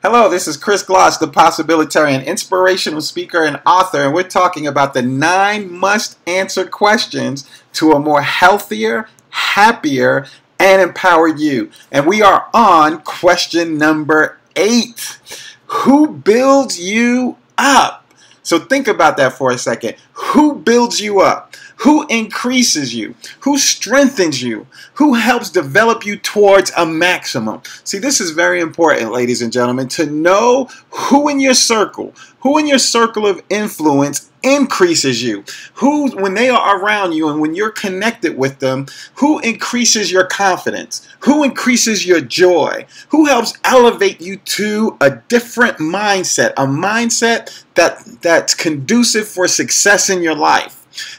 Hello, this is Chris Gloss, the Possibilitarian, inspirational speaker and author, and we're talking about the 9 must-answer questions to a more healthier, happier, and empowered you. And we are on question number 8. Who builds you up? So think about that for a second. Who builds you up? Who increases you? Who strengthens you? Who helps develop you towards a maximum? See, this is very important, ladies and gentlemen, to know who in your circle of influence increases you. Who, when they are around you and when you're connected with them, who increases your confidence? Who increases your joy? Who helps elevate you to a different mindset, a mindset that's conducive for success in your life?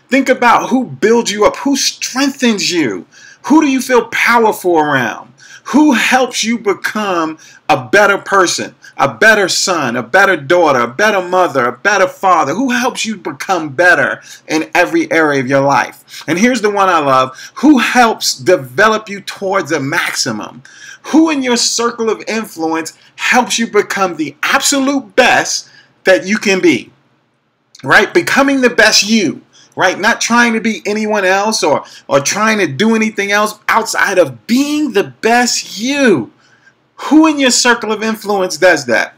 Think about who builds you up, who strengthens you, who do you feel powerful around, who helps you become a better person, a better son, a better daughter, a better mother, a better father, who helps you become better in every area of your life. And here's the one I love, who helps develop you towards a maximum. Who in your circle of influence helps you become the absolute best that you can be, right? Becoming the best you. Right? Not trying to be anyone else or trying to do anything else outside of being the best you. Who in your circle of influence does that?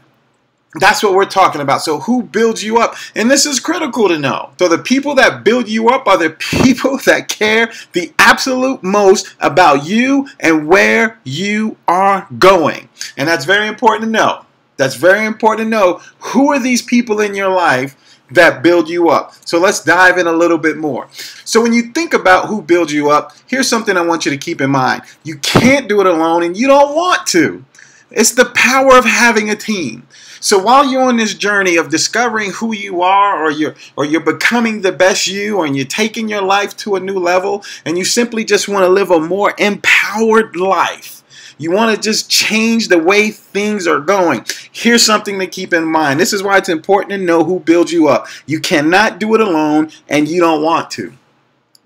That's what we're talking about. So who builds you up? And this is critical to know. So the people that build you up are the people that care the absolute most about you and where you are going. And that's very important to know. That's very important to know. Who are these people in your life that build you up? So let's dive in a little bit more. So when you think about who builds you up, here's something I want you to keep in mind. You can't do it alone and you don't want to. It's the power of having a team. So while you're on this journey of discovering who you are, or you're becoming the best you, and you're taking your life to a new level, and you simply just want to live a more empowered life, you want to just change the way things are going, here's something to keep in mind. This is why it's important to know who builds you up. You cannot do it alone, and you don't want to.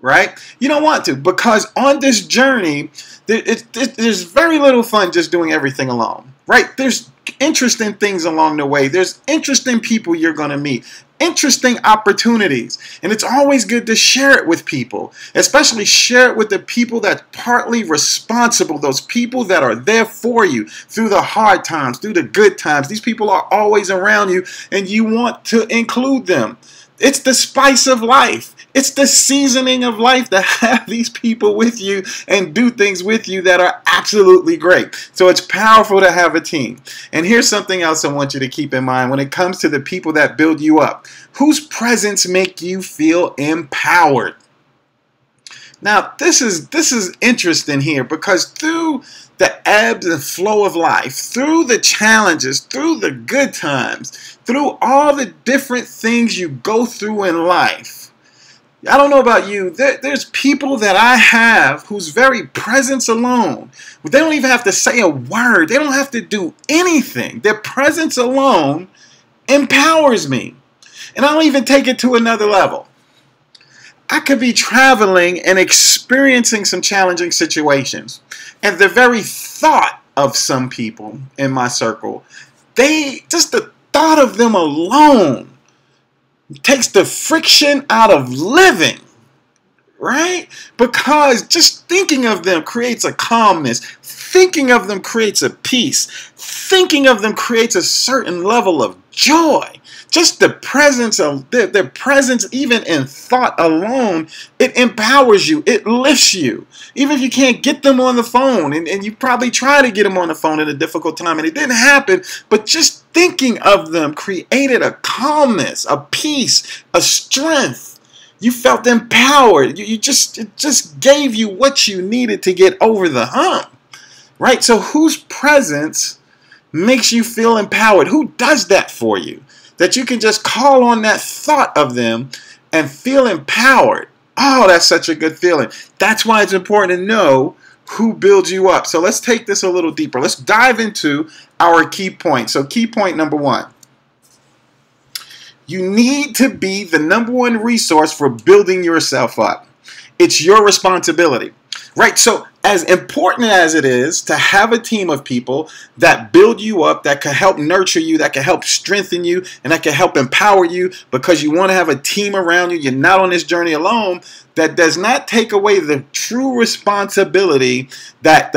Right? You don't want to, because on this journey, there's very little fun just doing everything alone. Right? There's interesting things along the way. There's interesting people you're going to meet. Interesting opportunities. And it's always good to share it with people, especially share it with the people that's partly responsible, those people that are there for you through the hard times, through the good times. These people are always around you and you want to include them. It's the spice of life. It's the seasoning of life to have these people with you and do things with you that are absolutely great. So it's powerful to have a team. And here's something else I want you to keep in mind when it comes to the people that build you up. Whose presence make you feel empowered? Now, this is interesting here, because through the ebbs and flow of life, through the challenges, through the good times, through all the different things you go through in life, I don't know about you, there's people that I have whose very presence alone, they don't even have to say a word, they don't have to do anything. Their presence alone empowers me. And I'll even take it to another level. I could be traveling and experiencing some challenging situations, and the very thought of some people in my circle, just the thought of them alone takes the friction out of living, right? Because just thinking of them creates a calmness. Thinking of them creates a peace. Thinking of them creates a certain level of joy. Just the presence of their presence, even in thought alone, it empowers you. It lifts you. Even if you can't get them on the phone, and you probably try to get them on the phone at a difficult time, and it didn't happen, but just thinking of them created a calmness, a peace, a strength. You felt empowered. It just gave you what you needed to get over the hump. Right? So whose presence makes you feel empowered? Who does that for you? That you can just call on that thought of them and feel empowered. Oh, that's such a good feeling. That's why it's important to know who builds you up. So let's take this a little deeper. Let's dive into our key points. So key point number 1. You need to be the #1 resource for building yourself up. It's your responsibility. Right? So as important as it is to have a team of people that build you up, that can help nurture you, that can help strengthen you, and that can help empower you because you want to have a team around you, you're not on this journey alone, that does not take away the true responsibility that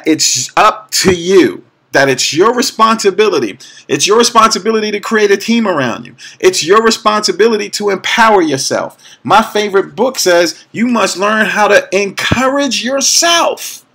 it's up to you. That it's your responsibility. It's your responsibility to create a team around you. It's your responsibility to empower yourself. My favorite book says you must learn how to encourage yourself.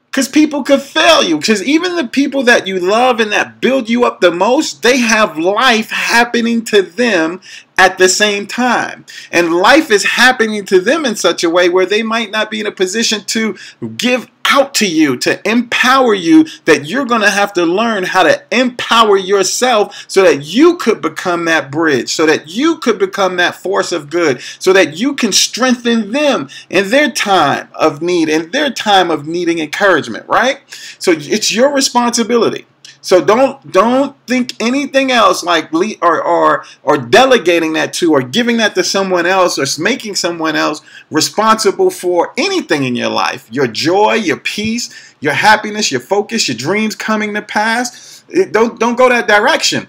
Because people could fail you. Because even the people that you love and that build you up the most, they have life happening to them at the same time. And life is happening to them in such a way where they might not be in a position to give out to you, to empower you, that you're going to have to learn how to empower yourself so that you could become that bridge, so that you could become that force of good, so that you can strengthen them in their time of need, in their time of needing encouragement, right? So it's your responsibility. So don't think anything else like or delegating that to or giving that to someone else or making someone else responsible for anything in your life. Your joy, your peace, your happiness, your focus, your dreams coming to pass. Don't go that direction.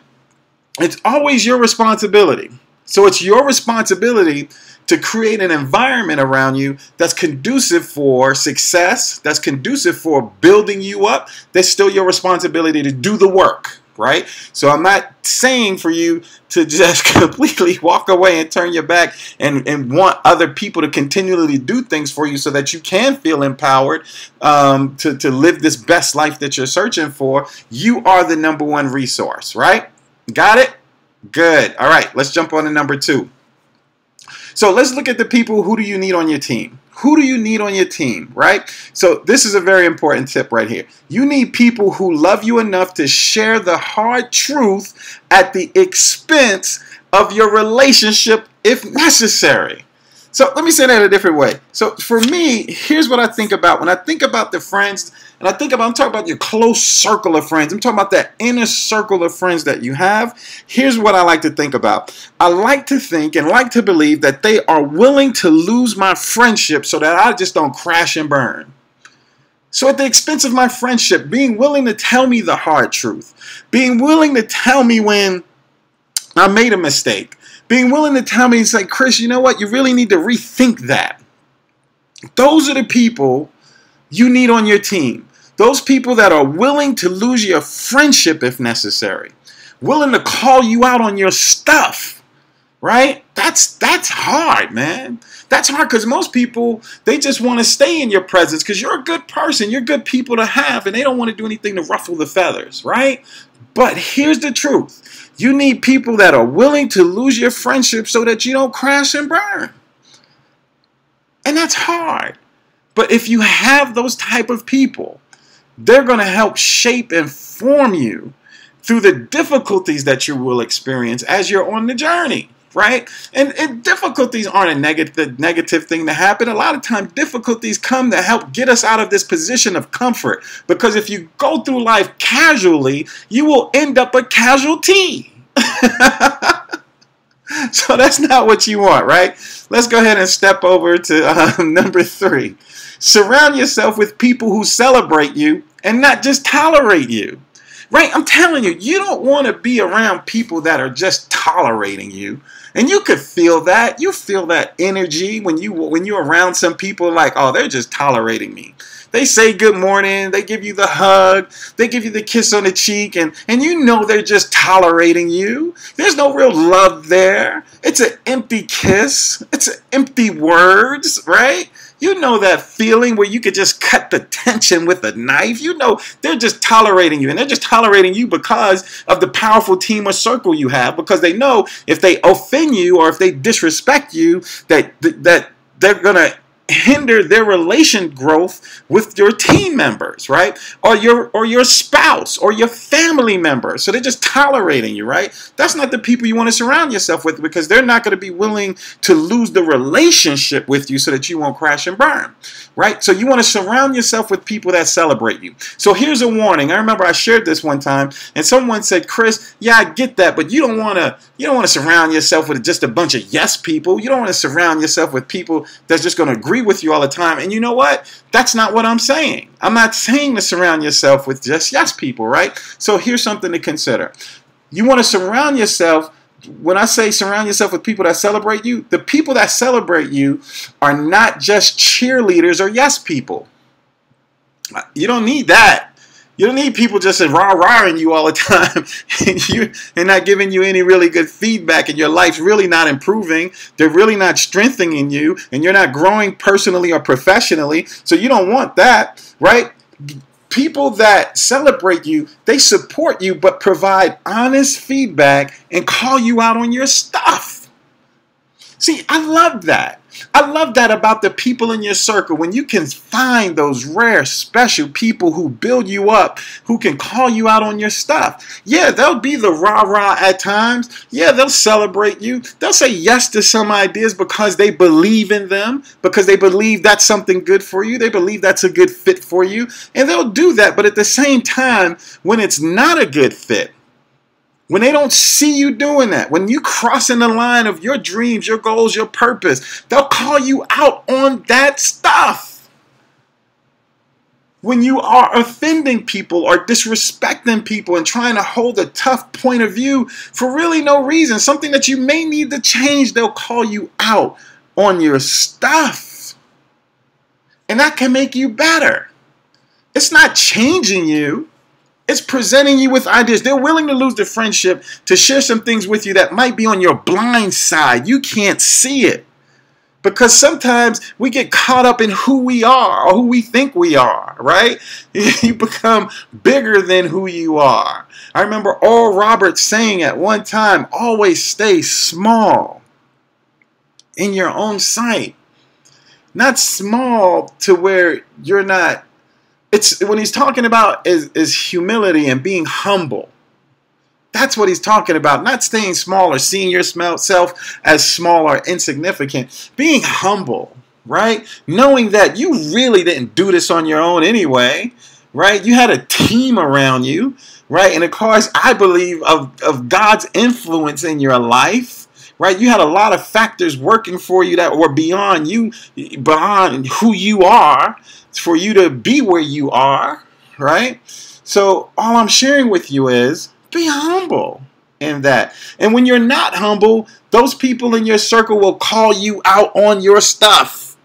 It's always your responsibility. So it's your responsibility to create an environment around you that's conducive for success, that's conducive for building you up. That's still your responsibility to do the work, right? So I'm not saying for you to just completely walk away and turn your back and want other people to continually do things for you so that you can feel empowered to live this best life that you're searching for. You are the number one resource, right? Got it? Good. All right, let's jump on to number 2. So let's look at the people. Who do you need on your team? Who do you need on your team, right? So this is a very important tip right here. You need people who love you enough to share the hard truth at the expense of your relationship if necessary. So let me say that a different way. So for me, here's what I think about. When I think about the friends, and I'm talking about your close circle of friends. I'm talking about that inner circle of friends that you have. Here's what I like to think about. I like to think and like to believe that they are willing to lose my friendship so that I just don't crash and burn. So at the expense of my friendship, being willing to tell me the hard truth, being willing to tell me when I made a mistake, being willing to tell me, it's like, Chris, you know what? You really need to rethink that. Those are the people you need on your team. Those people that are willing to lose your friendship if necessary. Willing to call you out on your stuff. Right? That's hard, man. That's hard because most people, they just want to stay in your presence because you're a good person. You're good people to have, and they don't want to do anything to ruffle the feathers, right? But here's the truth. You need people that are willing to lose your friendship so that you don't crash and burn. And that's hard. But if you have those type of people, they're going to help shape and form you through the difficulties that you will experience as you're on the journey, right? And difficulties aren't a negative thing to happen. A lot of times difficulties come to help get us out of this position of comfort. Because if you go through life casually, you will end up a casualty. So that's not what you want, right? Let's go ahead and step over to number 3. Surround yourself with people who celebrate you and not just tolerate you. Right? I'm telling you, you don't want to be around people that are just tolerating you. And you could feel that. You feel that energy when you're around some people like, oh, they're just tolerating me. They say good morning, they give you the hug, they give you the kiss on the cheek, and you know they're just tolerating you. There's no real love there. It's an empty kiss. It's empty words, right? You know that feeling where you could just cut the tension with a knife. You know they're just tolerating you, and they're just tolerating you because of the powerful team or circle you have, because they know if they offend you or if they disrespect you, that they're going to hinder their relation growth with your team members, right? Or your spouse or your family members. So they're just tolerating you, right? That's not the people you want to surround yourself with, because they're not going to be willing to lose the relationship with you so that you won't crash and burn, right? So you want to surround yourself with people that celebrate you. So here's a warning. I remember I shared this one time and someone said, Chris, yeah, I get that, but you don't want to surround yourself with just a bunch of yes people. You don't want to surround yourself with people that's just going to agree agree with you all the time. And you know what? That's not what I'm saying. I'm not saying to surround yourself with just yes people, right? So here's something to consider. You want to surround yourself. When I say surround yourself with people that celebrate you, the people that celebrate you are not just cheerleaders or yes people. You don't need that. You don't need people just rah-rahing you all the time and not giving you any really good feedback, and your life's really not improving. They're really not strengthening you, and you're not growing personally or professionally. So you don't want that, right? People that celebrate you, they support you, but provide honest feedback and call you out on your stuff. See, I love that. I love that about the people in your circle. When you can find those rare, special people who build you up, who can call you out on your stuff. Yeah, they'll be the rah-rah at times. Yeah, they'll celebrate you. They'll say yes to some ideas because they believe in them, because they believe that's something good for you. They believe that's a good fit for you. And they'll do that. But at the same time, when it's not a good fit, when they don't see you doing that, when you crossing the line of your dreams, your goals, your purpose, they'll call you out on that stuff. When you are offending people or disrespecting people and trying to hold a tough point of view for really no reason, something that you may need to change, they'll call you out on your stuff. And that can make you better. It's not changing you. It's presenting you with ideas. They're willing to lose the friendship to share some things with you that might be on your blind side. You can't see it. Because sometimes we get caught up in who we are or who we think we are, right? You become bigger than who you are. I remember Oral Roberts saying at one time, always stay small in your own sight. Not small to where you're not. It's when he's talking about is humility and being humble. That's what he's talking about. Not staying small or seeing yourself as small or insignificant. Being humble, right? Knowing that you really didn't do this on your own anyway, right? You had a team around you, right? And of course, I believe of God's influence in your life, right? You had a lot of factors working for you that were beyond you, beyond who you are, for you to be where you are, right? So all I'm sharing with you is be humble in that. And when you're not humble, those people in your circle will call you out on your stuff.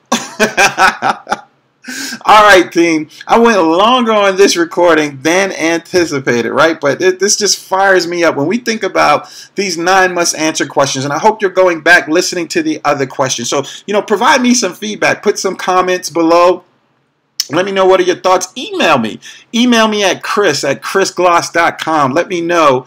All right, team. I went longer on this recording than anticipated, right? But this just fires me up when we think about these 9 must-answer questions. And I hope you're going back listening to the other questions. So, provide me some feedback. Put some comments below. Let me know what are your thoughts. Email me. Email me at chris@chrisgloss.com. Let me know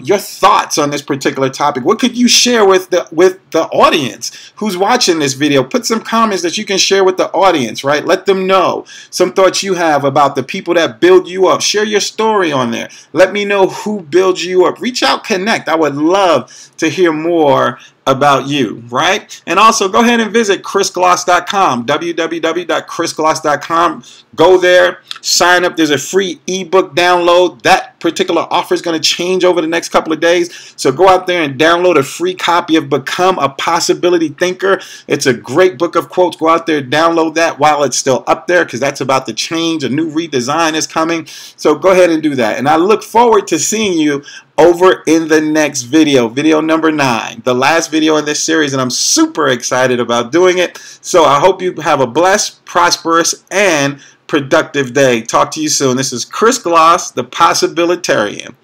your thoughts on this particular topic. What could you share with the audience who's watching this video? Put some comments that you can share with the audience, right? Let them know some thoughts you have about the people that build you up. Share your story on there. Let me know who builds you up. Reach out, connect. I would love to hear more about you, right? And also go ahead and visit chrisgloss.com, www.chrisgloss.com. Go there, sign up. There's a free ebook download. That particular offer is going to change over the next couple of days. So go out there and download a free copy of Become a Possibility Thinker. It's a great book of quotes. Go out there, download that while it's still up there, because that's about to change. A new redesign is coming. So go ahead and do that. And I look forward to seeing you over in the next video, video number 9, the last video in this series, and I'm super excited about doing it. So I hope you have a blessed, prosperous, and productive day. Talk to you soon. This is Chris Gloss, the Possibilitarian.